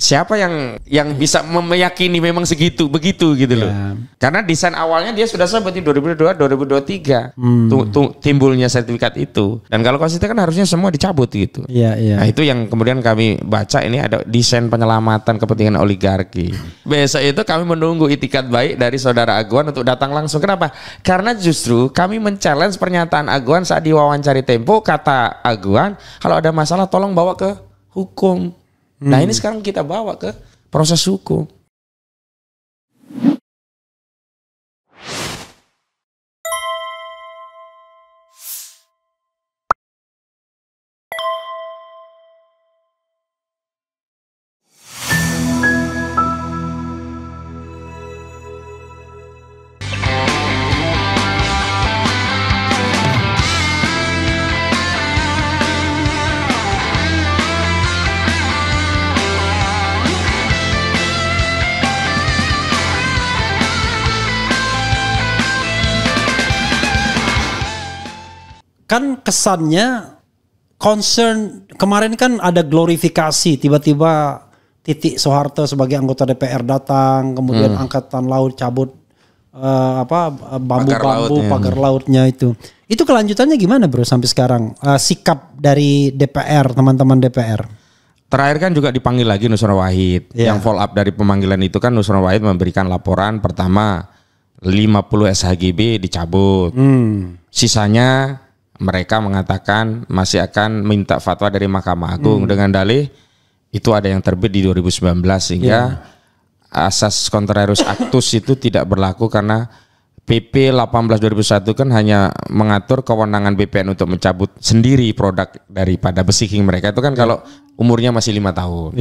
siapa yang bisa meyakini memang segitu begitu gitu loh. Karena desain awalnya dia sudah sebut di 2022 2023 timbulnya sertifikat itu. Dan kalau konsisten kan harusnya semua dicabut gitu. Nah, itu yang kemudian kami baca ini ada desain penyelamatan kepentingan oligarki. Besok itu kami menunggu itikat baik dari saudara Aguan untuk datang langsung. Kenapa? Karena justru kami men-challenge pernyataan Aguan saat diwawancari Tempo. Kata Aguan, kalau ada masalah tolong bawa ke hukum. Nah ini sekarang kita bawa ke proses hukum. Kan kesannya concern kemarin kan ada glorifikasi, tiba-tiba Titik Soeharto sebagai anggota DPR datang, kemudian Angkatan Laut cabut bambu-bambu pagar lautnya itu kelanjutannya gimana bro sampai sekarang, sikap dari DPR, teman-teman DPR? Terakhir kan juga dipanggil lagi Nusron Wahid. Yang follow up dari pemanggilan itu kan Nusron Wahid memberikan laporan pertama 50 SHGB dicabut. Sisanya mereka mengatakan masih akan minta fatwa dari Mahkamah Agung dengan dalih itu ada yang terbit di 2019 sehingga asas kontrarius actus itu tidak berlaku karena PP 18/2001 kan hanya mengatur kewenangan BPN untuk mencabut sendiri produk daripada besiking mereka itu kan kalau umurnya masih 5 tahun.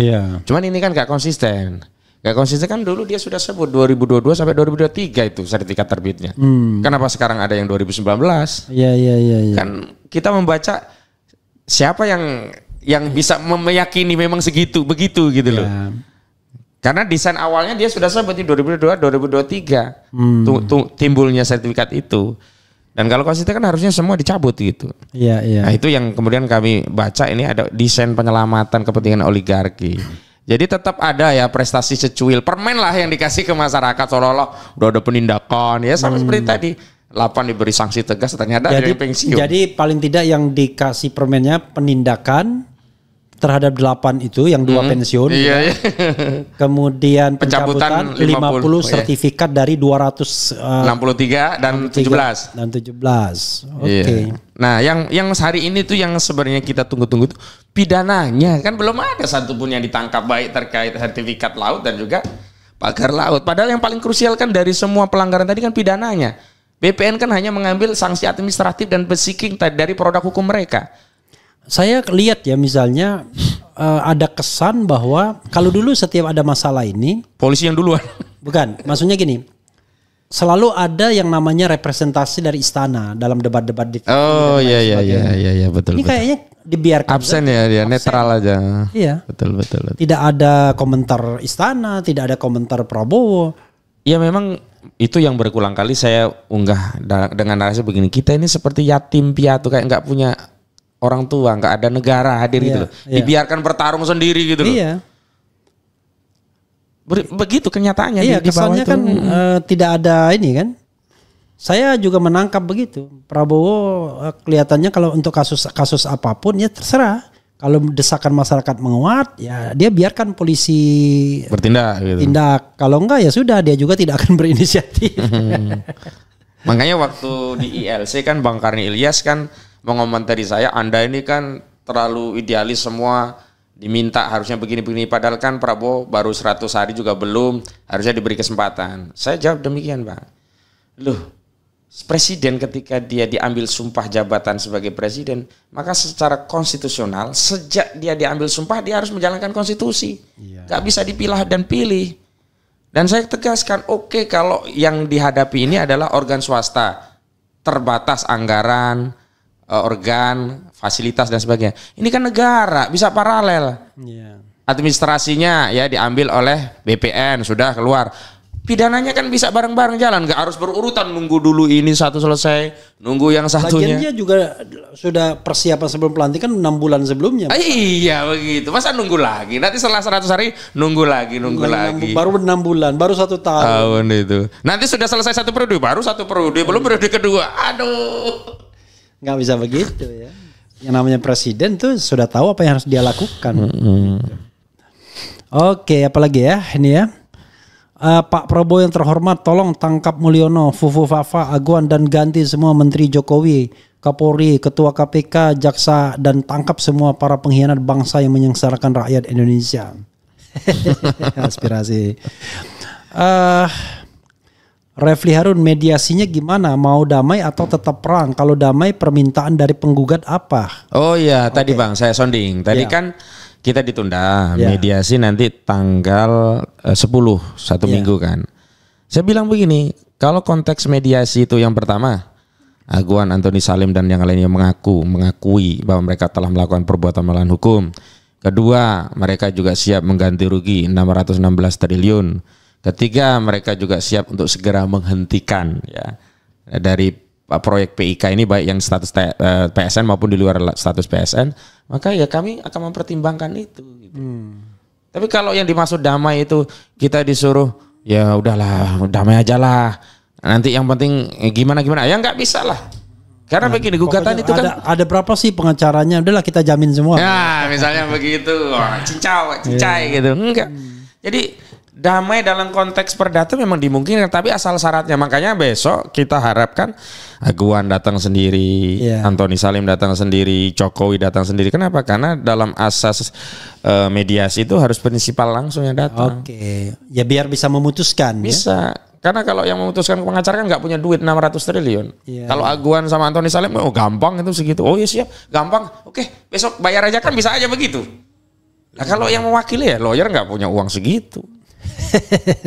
Cuman ini kan gak konsisten. Gak konsisten kan dulu dia sudah sebut 2022 sampai 2023 itu sertifikat terbitnya. Kenapa sekarang ada yang 2019? Kan kita membaca siapa yang bisa meyakini memang segitu begitu gitu loh. Karena desain awalnya dia sudah sebut di 2022 2023 timbulnya sertifikat itu. Dan kalau konsisten kan harusnya semua dicabut gitu. Nah, itu yang kemudian kami baca ini ada desain penyelamatan kepentingan oligarki. Jadi tetap ada ya prestasi secuil permen lah yang dikasih ke masyarakat seolah-olah udah ada penindakan ya sama seperti tadi 8 diberi sanksi tegas ternyata dari pensiun. Jadi paling tidak yang dikasih permennya penindakan terhadap 8 itu yang 2 pensiun. Kemudian pencabutan 50 sertifikat dari 263 dan 17. Oke. Nah, yang hari ini tuh yang sebenarnya kita tunggu-tunggu tuh pidananya kan belum ada satupun yang ditangkap baik terkait sertifikat laut dan juga pagar laut. Padahal yang paling krusial kan dari semua pelanggaran tadi kan pidananya. BPN kan hanya mengambil sanksi administratif dan besiking dari produk hukum mereka. Saya lihat ya misalnya ada kesan bahwa kalau dulu setiap ada masalah ini polisi yang duluan. Bukan, maksudnya gini. Selalu ada yang namanya representasi dari istana dalam debat-debat di TV. Oh iya betul. Ini kayaknya dibiarkan absen ya dia, netral aja. Iya. Betul. Tidak ada komentar istana, tidak ada komentar Prabowo. Ya memang itu yang berulang kali saya unggah dengan narasi begini. Kita ini seperti yatim piatu kayak nggak punya orang tua, nggak ada negara hadir gitu loh. Dibiarkan bertarung sendiri gitu loh. Begitu kenyataannya di kesannya kan tidak ada ini kan. Saya juga menangkap begitu. Prabowo kelihatannya kalau untuk kasus apapun ya terserah. Kalau desakan masyarakat menguat ya dia biarkan polisi bertindak gitu. Tindak. Kalau enggak ya sudah dia juga tidak akan berinisiatif. Makanya waktu di ILC kan Bang Karni Ilyas kan mengomentari saya, Anda ini kan terlalu idealis semua, diminta harusnya begini-begini, padahal kan Prabowo baru 100 hari juga belum, harusnya diberi kesempatan. Saya jawab demikian Pak. Loh, presiden ketika dia diambil sumpah jabatan sebagai presiden, maka secara konstitusional sejak dia diambil sumpah dia harus menjalankan konstitusi. Gak bisa dipilah dan pilih. Dan saya tegaskan, oke, kalau yang dihadapi ini adalah organ swasta, terbatas anggaran, organ, fasilitas dan sebagainya. Ini kan negara, bisa paralel. Administrasinya ya diambil oleh BPN, sudah keluar. pidananya kan bisa bareng-bareng jalan, nggak harus berurutan nunggu dulu ini satu selesai, nunggu yang satunya. Lagian dia juga sudah persiapan sebelum pelantikan 6 bulan sebelumnya. Iya begitu, masa nunggu lagi? Nanti setelah 100 hari nunggu lagi. Baru 6 bulan, baru 1 tahun. Tahun itu. Nanti sudah selesai 1 periode, baru 1 periode, belum periode kedua. Aduh. Nggak bisa begitu ya. Yang namanya presiden tuh sudah tahu apa yang harus dia lakukan. Oke, apalagi ya ini ya. Pak Prabowo yang terhormat, tolong tangkap Mulyono, Fufu Fafa, Aguan dan ganti semua Menteri Jokowi, Kapolri, Ketua KPK, Jaksa dan tangkap semua para pengkhianat bangsa yang menyengsarakan rakyat Indonesia. Aspirasi. Refli Harun, mediasinya gimana? Mau damai atau tetap perang? Kalau damai permintaan dari penggugat apa? Oh iya, tadi Bang saya sounding. Tadi kan kita ditunda mediasi nanti tanggal 10, 1 minggu kan. Saya bilang begini, kalau konteks mediasi itu yang pertama, Aguan, Antoni Salim dan yang lainnya mengakui bahwa mereka telah melakukan perbuatan melawan hukum. Kedua, mereka juga siap mengganti rugi 616 triliun. Ketiga, mereka juga siap untuk segera menghentikan ya dari proyek PIK ini baik yang status PSN maupun di luar status PSN, maka ya kami akan mempertimbangkan itu. Gitu. Tapi kalau yang dimaksud damai itu kita disuruh ya udahlah damai aja lah. Nanti yang penting gimana ya nggak bisa lah. Karena begini gugatan itu kan ada berapa sih pengacaranya? Udahlah kita jamin semua. Ya misalnya begitu, cincai gitu. Enggak. Jadi damai dalam konteks perdata memang dimungkinkan, tapi asal syaratnya. Makanya besok kita harapkan Aguan datang sendiri, Antoni Salim datang sendiri, Jokowi datang sendiri. Kenapa? Karena dalam asas mediasi itu harus prinsipal langsung yang datang. Oke, ya biar bisa memutuskan. Bisa. Ya? Karena kalau yang memutuskan pengacara kan nggak punya duit 600 triliun. Kalau Aguan sama Antoni Salim, oh gampang itu segitu. Oh iya siap, gampang. Oke, besok bayar aja kan bisa aja begitu. Nah kalau yang mewakili ya lawyer nggak punya uang segitu.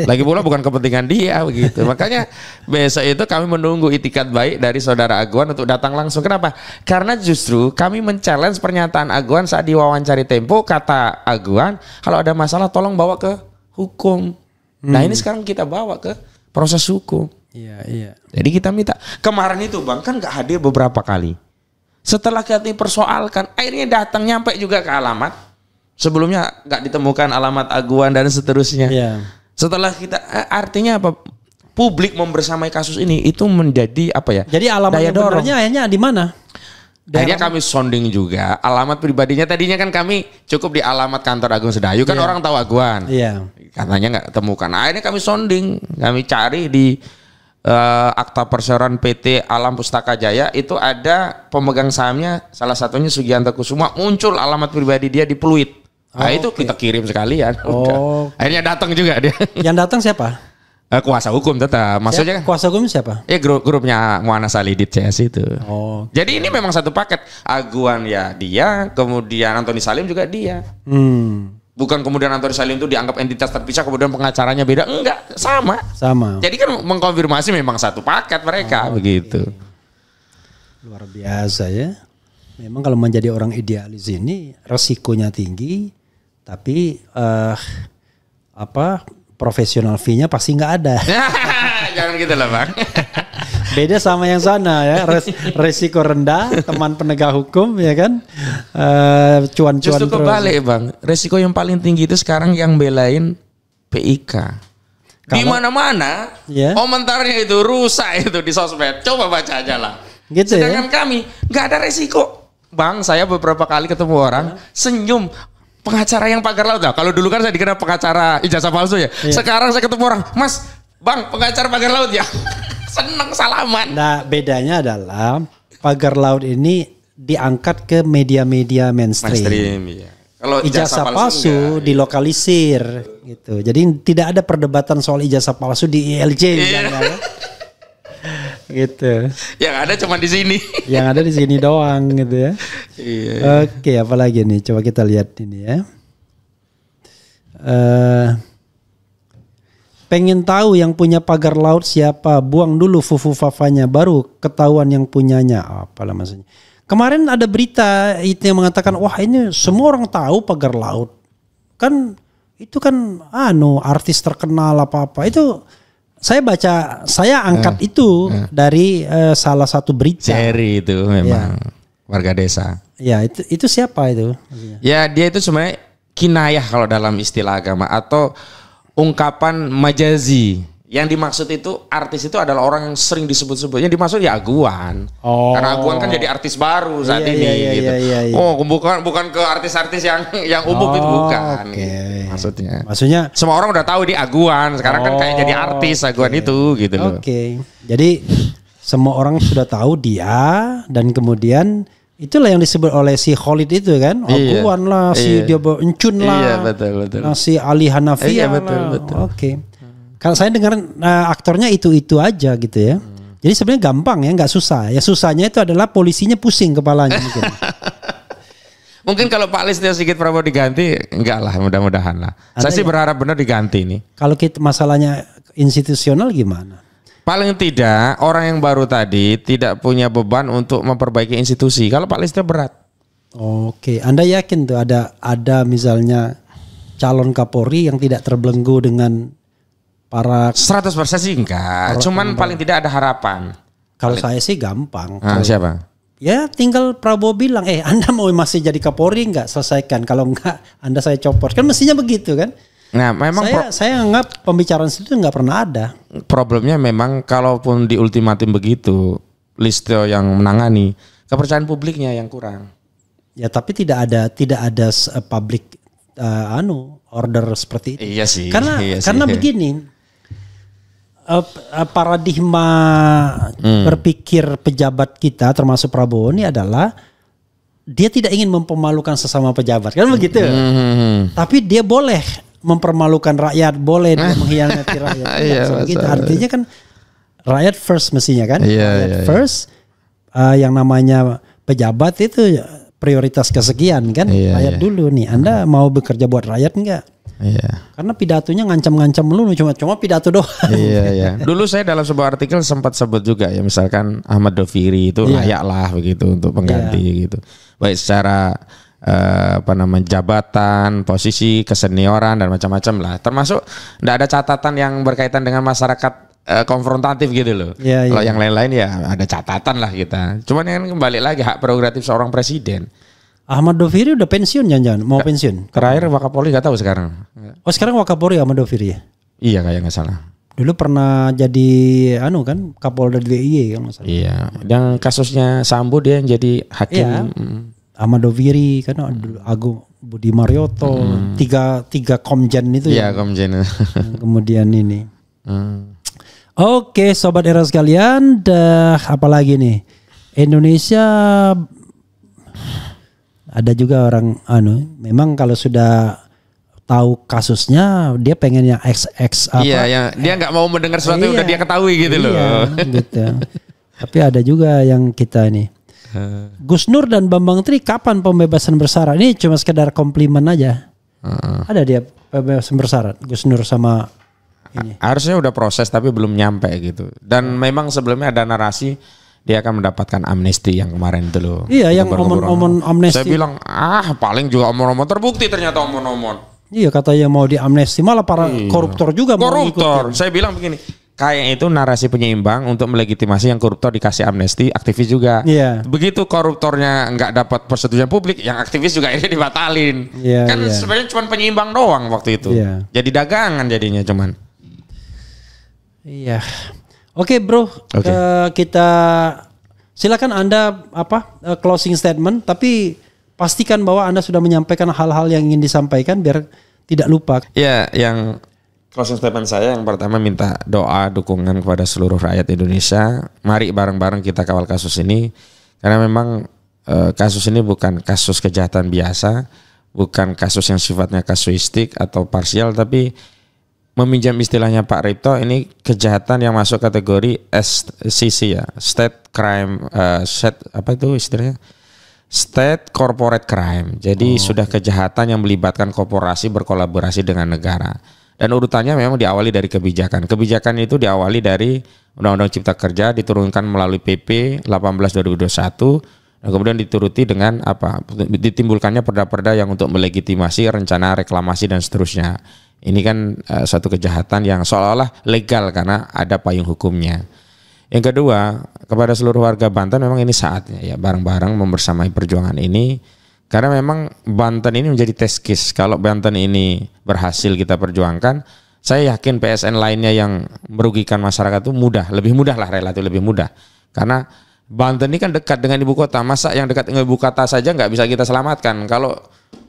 Lagi pula bukan kepentingan dia begitu. Makanya besok itu kami menunggu itikat baik dari saudara Aguan untuk datang langsung. Kenapa? Karena justru kami men-challenge pernyataan Aguan saat diwawancari Tempo. Kata Aguan, kalau ada masalah tolong bawa ke hukum. Nah ini sekarang kita bawa ke proses hukum. Iya. Jadi kita minta. Kemarin itu Bang kan gak hadir beberapa kali. Setelah kita persoalkan, akhirnya datang nyampe juga ke alamat. Sebelumnya nggak ditemukan alamat Aguan dan seterusnya. Setelah kita artinya apa? Publik membersamai kasus ini itu menjadi apa ya? Jadi alamat yang benernya akhirnya di mana? Akhirnya kami sounding juga alamat pribadinya. Tadinya kan kami cukup di alamat kantor Agung Sedayu kan orang tahu Aguan. Katanya nggak temukan. Akhirnya kami sounding, kami cari di akta perseroan PT Alam Pustaka Jaya itu ada pemegang sahamnya salah satunya Sugianto Kusuma, muncul alamat pribadi dia di Pluit. Nah itu kita kirim sekalian. Akhirnya datang juga dia. Yang datang siapa? Kuasa hukum tetap. Maksudnya kuasa hukum siapa? Ya grupnya Muana Salidit CS itu. Jadi ini memang satu paket. Aguan ya dia, kemudian Antoni Salim juga dia. Bukan kemudian Antoni Salim itu dianggap entitas terpisah, kemudian pengacaranya beda. Enggak, sama. Jadi kan mengkonfirmasi memang satu paket mereka begitu. Luar biasa ya. Memang kalau menjadi orang idealis ini resikonya tinggi, tapi profesional fee-nya pasti nggak ada. Jangan gitu lah Bang. Beda sama yang sana ya, resiko rendah, teman penegak hukum ya kan, cuan-cuan Justru kebalik Bang, resiko yang paling tinggi itu sekarang yang belain PIK. Di mana-mana komentarnya itu rusak itu di sosmed, coba baca aja lah. Gitu. Sedangkan kami nggak ada resiko. Bang, saya beberapa kali ketemu orang senyum. Pengacara yang pagar laut. Nah, kalau dulu kan saya dikira pengacara ijazah palsu ya. Sekarang saya ketemu orang, Mas, Bang, pengacara pagar laut ya. Seneng salaman. Nah, bedanya adalah pagar laut ini diangkat ke media-media mainstream. Iya. Kalau ijazah palsu dilokalisir gitu. Jadi tidak ada perdebatan soal ijazah palsu di ILJ misalnya. Gitu. Yang ada cuma di sini. Yang ada di sini doang gitu ya. Oke, apalagi nih? Coba kita lihat ini ya. Pengen tahu yang punya pagar laut siapa? Buang dulu Fufu Fafanya baru ketahuan yang punyanya. Apalah maksudnya. Kemarin ada berita itu yang mengatakan wah ini semua orang tahu pagar laut. Kan itu kan artis terkenal apa-apa. Itu saya angkat itu dari salah satu berita. Jerry itu memang warga desa. Ya, itu siapa itu? Ya, dia itu sebenarnya kinayah kalau dalam istilah agama atau ungkapan majazi. Yang dimaksud itu artis itu adalah orang yang sering disebut-sebut. Yang dimaksud ya Aguan. Karena Aguan kan jadi artis baru saat ini gitu. Oh, bukan ke artis-artis yang umum itu bukan. Gitu, maksudnya semua orang udah tahu dia Aguan. Sekarang kan kayak jadi artis Aguan itu gitu loh. Jadi semua orang sudah tahu dia dan kemudian itulah yang disebut oleh si Khalid itu kan. Aguan lah, si dia Encun lah. Betul. Si Ali Hanafiah betul. Kalau saya dengar aktornya itu aja gitu ya. Jadi sebenarnya gampang ya, nggak susah. Ya susahnya itu adalah polisinya pusing kepalanya mungkin. Mungkin kalau Pak Listio Sigit Prabowo diganti, enggak lah, mudah-mudahan lah. Saya sih berharap benar diganti ini. Kalau kita masalahnya institusional gimana? Paling tidak orang yang baru tadi tidak punya beban untuk memperbaiki institusi. Kalau Pak Listio berat. Oke, Anda yakin tuh ada misalnya calon Kapolri yang tidak terbelenggu dengan para 100% sih enggak. Cuman paling tidak ada harapan. Kalau saya sih gampang. Siapa? Ya tinggal Prabowo bilang, Anda mau masih jadi Kapolri enggak? Selesaikan. Kalau enggak, Anda saya copot. Kan mestinya begitu kan? Nah, memang saya anggap pembicaraan itu enggak pernah ada. Problemnya memang kalaupun di ultimatum begitu, Listio yang menangani, kepercayaan publiknya yang kurang. Ya tapi tidak ada public order seperti itu. Iya sih. Karena begini. Paradigma berpikir pejabat kita termasuk Prabowo ini adalah dia tidak ingin mempermalukan sesama pejabat kan begitu. Tapi dia boleh mempermalukan rakyat, boleh dia mengkhianati rakyat. Begitu. Artinya kan rakyat first mestinya kan. Rakyat first. Yang namanya pejabat itu prioritas kesekian kan. Rakyat dulu nih. Anda mau bekerja buat rakyat enggak? Karena pidatonya ngancam-ngancam melulu cuma pidato doang. Dulu saya dalam sebuah artikel sempat sebut juga ya misalkan Ahmad Doviri itu layak lah begitu untuk pengganti gitu. Baik secara jabatan, posisi, kesenioran dan macam-macam lah. Termasuk tidak ada catatan yang berkaitan dengan masyarakat konfrontatif gitu loh. Kalau yang lain-lain ya ada catatan lah kita. Cuman yang kembali lagi hak prerogatif seorang presiden. Ahmad Doviri udah pensiun jangan-jangan mau pensiun. Terakhir Wakapolri gak tahu sekarang. Oh sekarang Wakapolri Ahmad Doviri ya? Iya kayak nggak salah. Dulu pernah jadi kan Kapolda DIY kan nggak salah. Iya. Yang kasusnya Sambo dia yang jadi hakim. Ahmad Doviri kan Agung Budi Marioto tiga komjen itu. Iya komjen. Kemudian ini. Oke sobat era sekalian, apalagi nih Indonesia. Ada juga orang memang kalau sudah tahu kasusnya dia pengen yang XX apa. Iya, dia nggak mau mendengar sesuatu yang udah dia ketahui gitu loh. Gitu. Tapi ada juga yang kita nih. Gus Nur dan Bambang Tri kapan pembebasan bersyarat? Ini cuma sekedar komplimen aja. Ada dia pembebasan bersyarat Gus Nur sama ini. Harusnya udah proses tapi belum nyampe gitu. Dan memang sebelumnya ada narasi dia akan mendapatkan amnesti yang kemarin itu loh. Iya, yang omon-omon amnesti. Saya bilang, paling juga omon-omon, terbukti ternyata omon-omon. Iya, katanya mau diamnesti, malah para koruptor juga mau ikut. Saya bilang begini, kayak itu narasi penyeimbang untuk melegitimasi yang koruptor dikasih amnesti, aktivis juga. Iya. Begitu koruptornya nggak dapat persetujuan publik, yang aktivis juga ini dibatalin. Iya, kan sebenarnya cuma penyeimbang doang waktu itu. Iya. Jadi dagangan jadinya cuman. Iya. Oke bro, kita silakan Anda closing statement, tapi pastikan bahwa Anda sudah menyampaikan hal-hal yang ingin disampaikan biar tidak lupa. Ya, yang closing statement saya yang pertama minta doa dukungan kepada seluruh rakyat Indonesia. Mari bareng-bareng kita kawal kasus ini karena memang kasus ini bukan kasus kejahatan biasa, bukan kasus yang sifatnya kasuistik atau parsial, tapi meminjam istilahnya Pak Ripto, ini kejahatan yang masuk kategori SCC ya, State Crime, State Corporate Crime. Jadi sudah kejahatan yang melibatkan korporasi berkolaborasi dengan negara. Dan urutannya memang diawali dari kebijakan. Kebijakan itu diawali dari Undang-Undang Cipta Kerja, diturunkan melalui PP 18/2021, dan kemudian dituruti dengan ditimbulkannya perda-perda yang untuk melegitimasi rencana reklamasi dan seterusnya. Ini kan suatu kejahatan yang seolah-olah legal karena ada payung hukumnya. Yang kedua, kepada seluruh warga Banten memang ini saatnya ya bareng-bareng membersamai perjuangan ini. Karena memang Banten ini menjadi test case. Kalau Banten ini berhasil kita perjuangkan, saya yakin PSN lainnya yang merugikan masyarakat itu lebih mudah lah, relatif lebih mudah. Karena Banten ini kan dekat dengan ibu kota. Masa yang dekat dengan ibu kota saja nggak bisa kita selamatkan. Kalau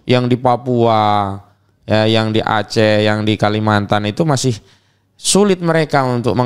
yang di Papua, ya, yang di Aceh, yang di Kalimantan itu masih sulit mereka untuk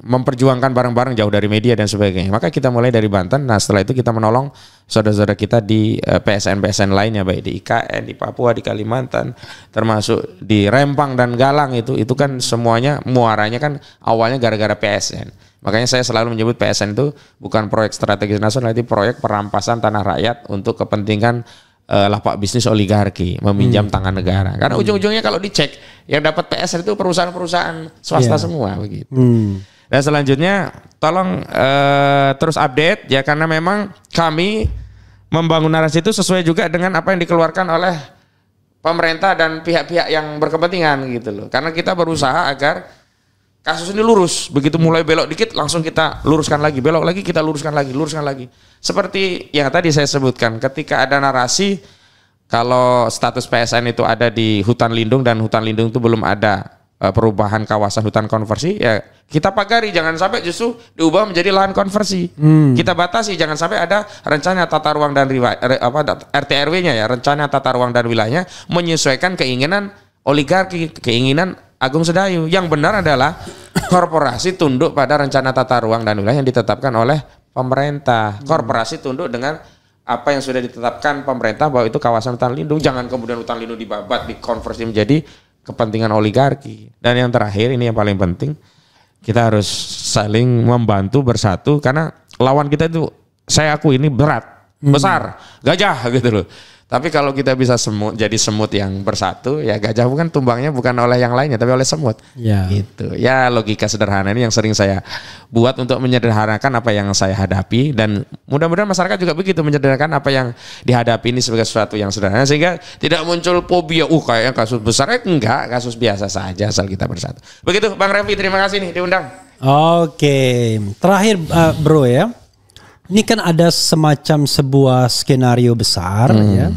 memperjuangkan bareng-bareng jauh dari media dan sebagainya. Maka kita mulai dari Banten. Nah setelah itu kita menolong saudara-saudara kita di PSN lainnya, baik di IKN, di Papua, di Kalimantan, termasuk di Rempang dan Galang itu kan semuanya muaranya kan awalnya gara-gara PSN. Makanya saya selalu menyebut PSN itu bukan proyek strategis nasional, itu proyek perampasan tanah rakyat untuk kepentingan lapak bisnis oligarki, meminjam tangan negara. Karena ujung-ujungnya kalau dicek yang dapat PSN itu perusahaan-perusahaan swasta semua begitu. Dan selanjutnya tolong terus update ya, karena memang kami membangun narasi itu sesuai juga dengan apa yang dikeluarkan oleh pemerintah dan pihak-pihak yang berkepentingan gitu loh. Karena kita berusaha agar kasus ini lurus, begitu mulai belok dikit langsung kita luruskan lagi, belok lagi kita luruskan lagi. Seperti yang tadi saya sebutkan, ketika ada narasi kalau status PSN itu ada di hutan lindung dan hutan lindung itu belum ada perubahan kawasan hutan konversi, ya kita pagari, jangan sampai justru diubah menjadi lahan konversi. Kita batasi, jangan sampai ada rencana tata ruang dan RT RW-nya ya, rencana tata ruang dan wilayahnya menyesuaikan keinginan oligarki, keinginan Agung Sedayu. Yang benar adalah korporasi tunduk pada rencana tata ruang dan wilayah yang ditetapkan oleh pemerintah. Korporasi tunduk dengan apa yang sudah ditetapkan pemerintah bahwa itu kawasan hutan lindung. Jangan kemudian hutan lindung dibabat, dikonversi menjadi kepentingan oligarki. Dan yang terakhir, ini yang paling penting, kita harus saling membantu bersatu, karena lawan kita itu saya akui ini berat, besar, gajah gitu loh. Tapi kalau kita bisa jadi semut yang bersatu, ya gajah bukan tumbangnya bukan oleh yang lainnya, tapi oleh semut. Ya. Gitu. Ya logika sederhana ini yang sering saya buat untuk menyederhanakan apa yang saya hadapi, dan mudah-mudahan masyarakat juga begitu menyederhanakan apa yang dihadapi ini sebagai sesuatu yang sederhana, sehingga tidak muncul fobia. Kayaknya kasus besar, enggak, kasus biasa saja asal kita bersatu. Begitu Bang Refli, terima kasih nih diundang. Oke, terakhir bro ya. Ini kan ada semacam sebuah skenario besar ya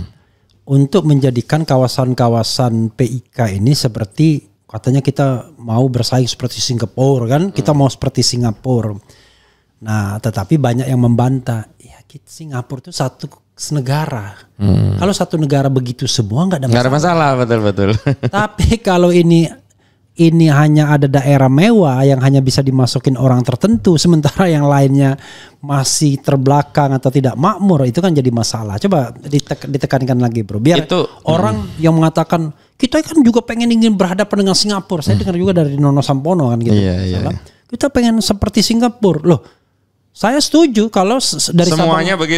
untuk menjadikan kawasan-kawasan PIK ini seperti, katanya kita mau bersaing seperti Singapura kan, kita mau seperti Singapura. Nah, tetapi banyak yang membantah, ya Singapura itu satu negara. Kalau satu negara begitu semua nggak ada masalah. Betul. Tapi kalau ini hanya ada daerah mewah yang hanya bisa dimasukin orang tertentu, sementara yang lainnya masih terbelakang atau tidak makmur, itu kan jadi masalah. Coba ditekankan lagi bro, biar itu, orang yang mengatakan kita kan juga ingin berhadapan dengan Singapura. Saya dengar juga dari Nono Sampono kan gitu. Iya. Kita pengen seperti Singapura loh. Saya setuju kalau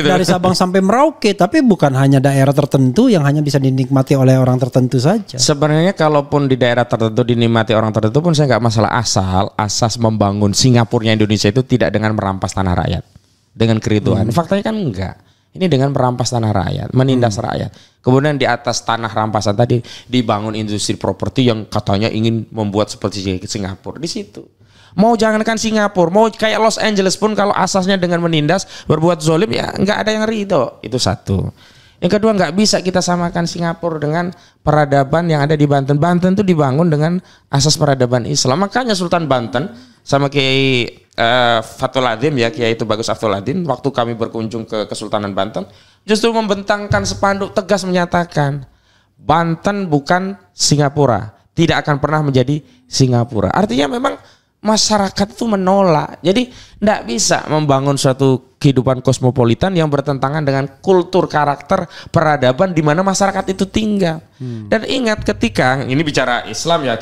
dari Sabang sampai Merauke, tapi bukan hanya daerah tertentu yang hanya bisa dinikmati oleh orang tertentu saja. Sebenarnya kalaupun di daerah tertentu dinikmati orang tertentu pun saya nggak masalah, asas membangun Singapurnya Indonesia itu tidak dengan merampas tanah rakyat dengan keriduan. Faktanya kan enggak. Ini dengan merampas tanah rakyat, menindas rakyat. Kemudian di atas tanah rampasan tadi dibangun industri properti yang katanya ingin membuat seperti Singapura di situ. Mau jangankan Singapura, mau kayak Los Angeles pun kalau asasnya dengan menindas, berbuat zolim, ya nggak ada yang ridho. Itu satu. Yang kedua, nggak bisa kita samakan Singapura dengan peradaban yang ada di Banten. Banten itu dibangun dengan asas peradaban Islam. Makanya Sultan Banten sama Kiai Fathul Adzim ya, Kiai itu Bagus Fathul Adzim, waktu kami berkunjung ke Kesultanan Banten, justru membentangkan spanduk tegas menyatakan Banten bukan Singapura, tidak akan pernah menjadi Singapura. Artinya memang masyarakat itu menolak. Jadi tidak bisa membangun suatu kehidupan kosmopolitan yang bertentangan dengan kultur, karakter, peradaban di mana masyarakat itu tinggal. Dan ingat, ketika ini bicara Islam ya,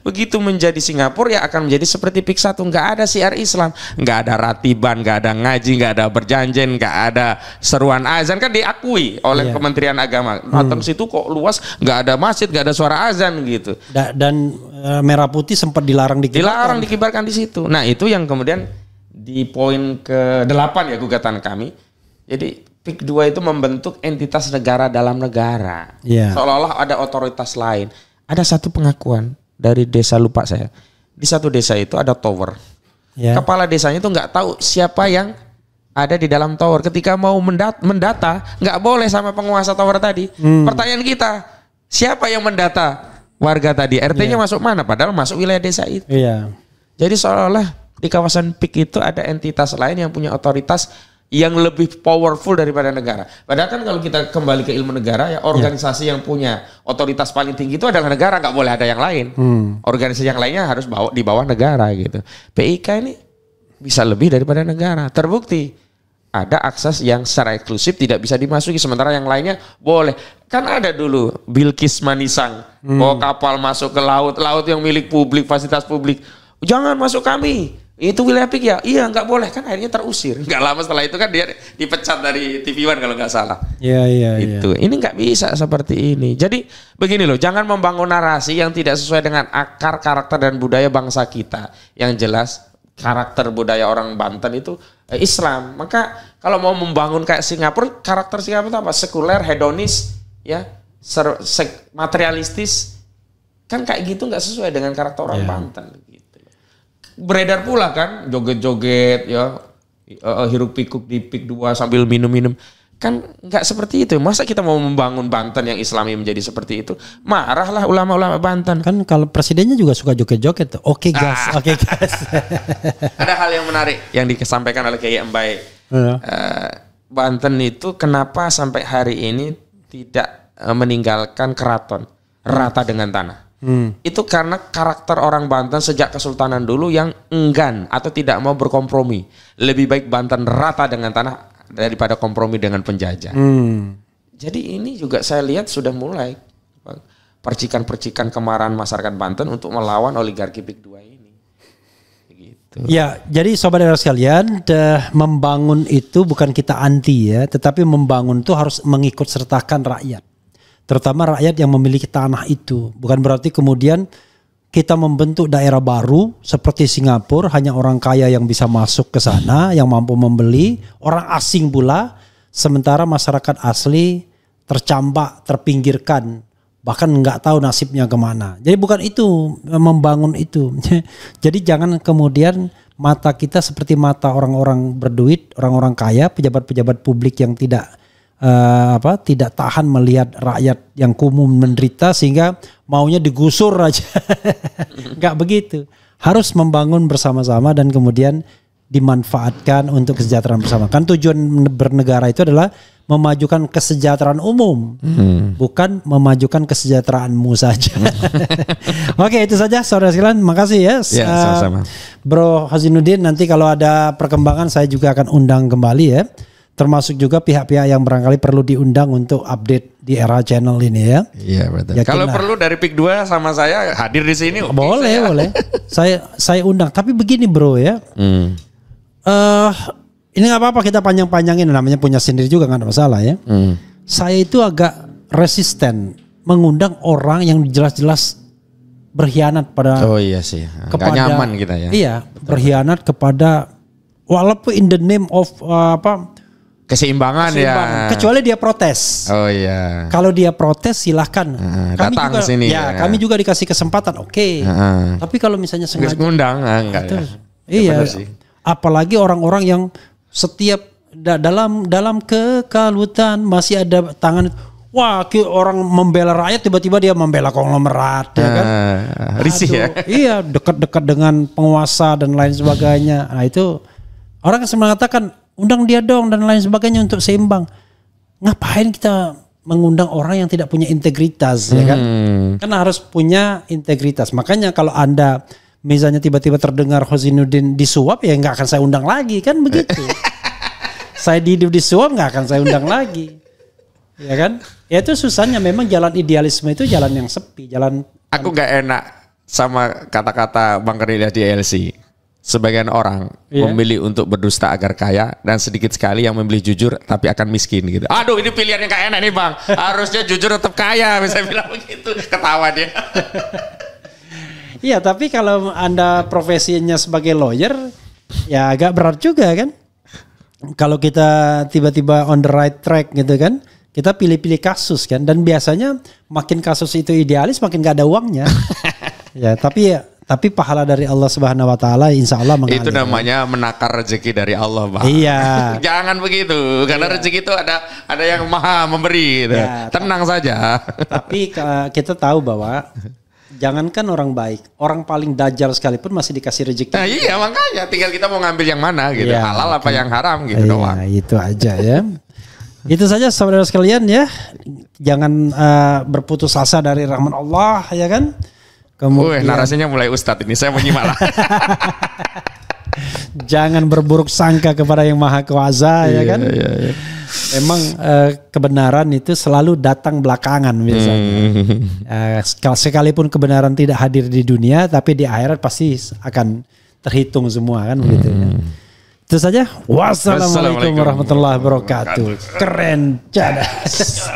begitu menjadi Singapura ya akan menjadi seperti PIK 1, nggak ada siar Islam, nggak ada ratiban, nggak ada ngaji, nggak ada berjanjen, nggak ada seruan azan, kan diakui oleh Kementerian Agama. Banten situ kok luas, nggak ada masjid, nggak ada suara azan gitu. Dan merah putih sempat dilarang dikibarkan di situ. Nah itu yang kemudian di poin ke-8 ya gugatan kami. Jadi PIK 2 itu membentuk entitas negara dalam negara. Seolah-olah ada otoritas lain. ada satu pengakuan dari desa, lupa saya. Di satu desa itu ada tower. Ya. Kepala desanya itu nggak tahu siapa yang ada di dalam tower. Ketika mau mendata, nggak boleh sama penguasa tower tadi. Pertanyaan kita, siapa yang mendata warga tadi? RT-nya masuk mana? Padahal masuk wilayah desa itu. Iya. Jadi seolah-olah di kawasan PIK itu ada entitas lain yang punya otoritas yang lebih powerful daripada negara. Padahal kan kalau kita kembali ke ilmu negara, ya organisasi yang punya otoritas paling tinggi itu adalah negara, nggak boleh ada yang lain. Organisasi yang lainnya harus di bawah negara gitu. PIK ini bisa lebih daripada negara. Terbukti ada akses yang secara eksklusif tidak bisa dimasuki, sementara yang lainnya boleh. Kan ada dulu Bilqis Manisang, bawa kapal masuk ke laut yang milik publik, fasilitas publik. Jangan masuk kami, itu wilayah PIK ya. Iya, nggak boleh, kan akhirnya terusir. Nggak lama setelah itu kan dia dipecat dari TV One kalau nggak salah. Iya. Itu, ini nggak bisa seperti ini. Jadi begini loh, jangan membangun narasi yang tidak sesuai dengan akar, karakter dan budaya bangsa kita. Yang jelas karakter budaya orang Banten itu Islam. Maka kalau mau membangun kayak Singapura, karakter Singapura itu apa? Sekuler, hedonis, ya, materialistis. Kan kayak gitu nggak sesuai dengan karakter orang Banten. Gitu. Beredar pula kan, joget-joget, ya, hiruk pikuk di PIK 2 sambil minum-minum. Kan nggak seperti itu. Masa kita mau membangun Banten yang Islami menjadi seperti itu? Marahlah ulama-ulama Banten. Kan kalau presidennya juga suka joget-joget tuh. Oke gas. Ada hal yang menarik yang disampaikan oleh Kiai Embai. Banten itu kenapa sampai hari ini tidak meninggalkan keraton rata dengan tanah? Itu karena karakter orang Banten sejak Kesultanan dulu yang enggan atau tidak mau berkompromi. Lebih baik Banten rata dengan tanah daripada kompromi dengan penjajah. Jadi ini juga saya lihat sudah mulai percikan-percikan kemarahan masyarakat Banten untuk melawan oligarki PIK 2 ini. Gitu. Ya, jadi sobat era sekalian, membangun itu bukan kita anti ya, tetapi membangun itu harus mengikut sertakan rakyat. Terutama rakyat yang memiliki tanah itu. Bukan berarti kemudian kita membentuk daerah baru seperti Singapura, hanya orang kaya yang bisa masuk ke sana, yang mampu membeli, orang asing pula, sementara masyarakat asli tercambak, terpinggirkan, bahkan nggak tahu nasibnya kemana. Jadi bukan itu membangun itu. Jadi jangan kemudian mata kita seperti mata orang-orang berduit, orang-orang kaya, pejabat-pejabat publik yang tidak tahan melihat rakyat yang kumuh menderita sehingga maunya digusur aja. Enggak begitu. Harus membangun bersama-sama dan kemudian dimanfaatkan untuk kesejahteraan bersama. Kan tujuan bernegara itu adalah memajukan kesejahteraan umum, bukan memajukan kesejahteraanmu saja. Oke, itu saja saudara sekalian. Makasih ya. Sama-sama. Bro Hazinuddin, nanti kalau ada perkembangan saya juga akan undang kembali ya. Termasuk juga pihak-pihak yang barangkali perlu diundang untuk update di era channel ini ya. Iya betul. Kalau perlu dari PIK 2 sama saya hadir di sini. Boleh. Saya undang. Tapi begini bro ya. Ini nggak apa-apa kita panjang-panjangin, namanya punya sendiri juga nggak ada masalah ya. Saya itu agak resisten mengundang orang yang jelas-jelas berkhianat pada. Oh iya sih. Nggak nyaman kita ya. Iya, berkhianat kepada walaupun in the name of keseimbangan ya. Kecuali dia protes. Oh iya. Kalau dia protes silahkan. Kami datang juga, sini. Ya, kami juga dikasih kesempatan. Oke. Tapi kalau misalnya sengaja ngundang enggak ya. Iya. Apalagi orang-orang yang setiap dalam kekalutan masih ada tangan. Wah, orang membela rakyat tiba-tiba dia membela konglomerat ya kan. Risih ya. Iya, dekat-dekat dengan penguasa dan lain sebagainya. Nah, itu orang yang mengatakan undang dia dong dan lain sebagainya untuk seimbang. Ngapain kita mengundang orang yang tidak punya integritas ya kan? Karena harus punya integritas. Makanya kalau Anda misalnya tiba-tiba terdengar Hazinuddin disuap ya nggak akan saya undang lagi kan begitu. Saya disuap nggak akan saya undang lagi. Ya kan? Ya itu susahnya memang jalan idealisme itu jalan yang sepi, jalan. Aku nggak enak sama kata-kata Bang Kerilia di LC. Sebagian orang memilih untuk berdusta agar kaya dan sedikit sekali yang memilih jujur tapi akan miskin gitu. Aduh, ini pilihan yang gak enak nih Bang. Harusnya jujur tetap kaya, bisa bilang begitu. Ketawa dia. Iya, tapi kalau Anda profesinya sebagai lawyer ya agak berat juga kan. Kalau kita tiba-tiba on the right track gitu kan, kita pilih-pilih kasus kan, dan biasanya makin kasus itu idealis makin gak ada uangnya. Ya, tapi pahala dari Allah Subhanahu wa taala insya Allah mengalir. Itu namanya menakar rezeki dari Allah, Pak. Iya. Jangan begitu, karena rezeki itu ada yang maha memberi gitu. Ya, Tenang saja. Tapi kita tahu bahwa jangankan orang baik, orang paling dajjal sekalipun masih dikasih rezeki. Nah, iya, makanya tinggal kita mau ngambil yang mana gitu. Ya, halal apa yang haram gitu doang. Itu aja ya. Itu saja saudara sekalian ya. Jangan berputus asa dari rahmat Allah ya kan. Kemudian narasinya mulai ustadz ini, saya menyimak lah. Jangan berburuk sangka kepada yang maha kuasa ya kan. Iya. Memang kebenaran itu selalu datang belakangan biasanya. Sekalipun kebenaran tidak hadir di dunia, tapi di akhirat pasti akan terhitung semua kan begitu ya. Itu saja. Wassalamualaikum warahmatullahi wabarakatuh. Keren, cadas.